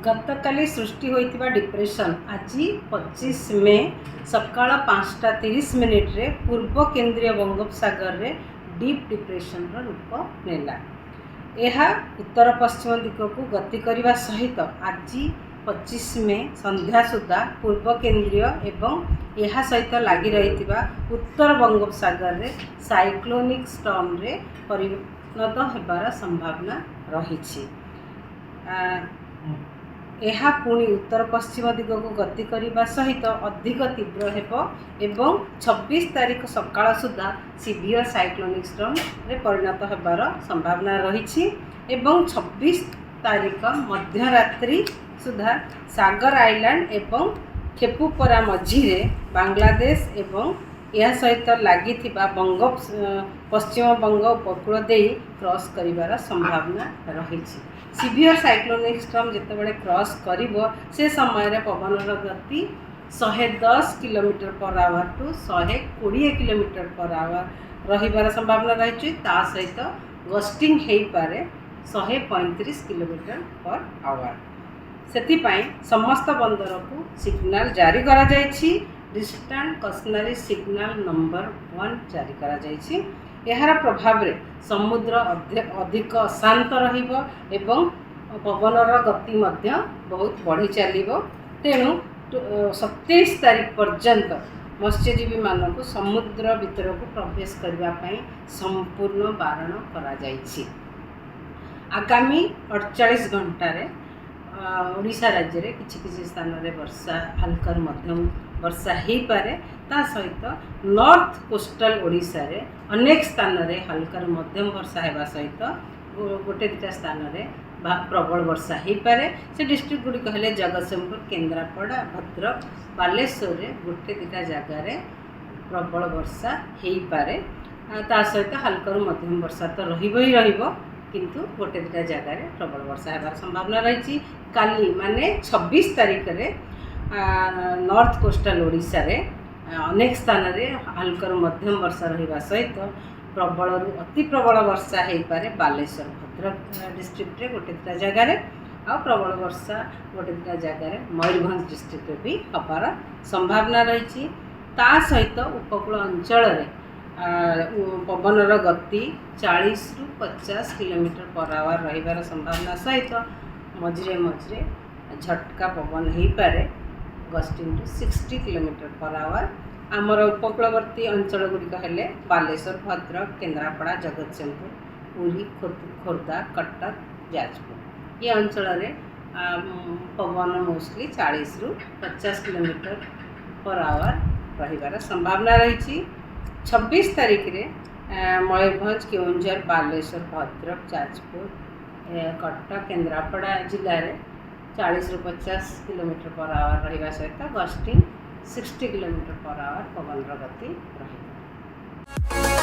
गतकाली सृष्टि होइतिबा depression आज 25 मे सकाळ 5:30 रे पूर्व केंद्रीय बंगोपसागर रे डीप डिप्रेशन रूप नेला। यह उत्तर पश्चिम दिग को गति करने सहित आज 25 मे संध्या सुधा पूर्व केंद्रीय एवं यह सहित लगी रही उत्तर बंगोपसागर रे साइक्लोनिक स्टॉर्म रे परिणत होबार संभावना रही। यह पुणी उत्तर पश्चिम दिग को गति करने सहित अधिक तीव्र हेब एवं 26 तारीख सकाळ सुधा सीवियर साइक्लोनिक स्टॉर्म रे परिणत होबार संभावना रही एवं 26 तारीख मध्यरात्रि सुधा सागर आइलैंड एवं खेपुपरा मझीरे बांग्लादेश एवं यह सहित लगी पश्चिम बंग उपकूल दे क्रॉस करिवार संभावना रही। सीवियर साइक्लोनिक स्टॉर्म जितेबाला क्रॉस करिवो से समय पवन गति 110 kilometre per hour to 120 kilometre per hour रहिबार संभावना रही। ता सहित गस्टिंग हो पारे 135 किलोमीटर पर आवर। सेतिपाई समस्त बंदर को सिग्नल जारी करा जायछि। डिस्टेंट कशनरी सिग्नल नंबर 1 जारी करा जायछि। यार प्रभाव रे समुद्र अधिक अशांत रहिबो एवं पवनर गति मध्य बहुत बढ़ी चलिबो। तेणु 27 तारीख पर्यंत मत्स्यजीवी मानक समुद्र भीतर को प्रवेश करबा पई संपूर्ण बारण करा जायछि। आगामी 48 घंटा रे ओडिशा राज्य रे किछि स्थान रे वर्षा हल्का मध्यम वर्षा हो पारे। ता सहित नॉर्थ कोस्टल ओडिशा रे अनेक स्थान रे हल्का मध्यम वर्षा हेबा सहित गोटे दुटा स्थान रे प्रबल वर्षा हो पारे। से डिस्ट्रिक्ट गुड़ी कहले जगतसिंहपुर, केन्द्रापड़ा, भद्रक, बालेश्वर रे गोटे दुटा जगार प्रबल वर्षा हो पारे। ता सहित हल्का मध्यम वर्षा तो रही किंतु गोटे दुटा जगार प्रबल वर्षा होबार संभावना रही। काली माने 26 तारीख रे नॉर्थ कोस्टल ओडिशा रे अनेक स्थान रे हल्का मध्यम वर्षा रहिबा सहित प्रबल अति प्रबल वर्षा हो पारे। बालेश्वर, भद्रक डिस्ट्रिक्ट रे गोटे दुटा जगार आ प्रबल वर्षा गोटे दुटा जगार मयूरभंज डिस्ट्रिक्ट रे भी हबार संभावना रही। ता सहित उपकूल अंचल रे पवनर गति 40 ରୁ 50 किलोमीटर पर आवर रहिबार संभावना सहित मझे मझे झटका पवन हो पारे। Gusting to 60 kilometre per hour. आमर उपकूलवर्ती अंचल गुड़िक हेले बालेश्वर, भद्रक, केन्द्रापड़ा, जगतसिंहपुर, पुरी, खोर्धा, कटक, जाजपुर। ये अंचल रे पवन मोस्टली 40 ରୁ 50 किलोमीटर पर आवर रहिबार संभावना रही। 26 तारीख रे मयूरभंज, केउंझर, बालेश्वर, भद्रक, जाजपुर, कटक, केन्द्रापड़ा जिले में 40 ରୁ 50 किलोमीटर पर आवर रहिबा सहित गस्टिंग 60 किलोमीटर पर आवर पवन गति रही।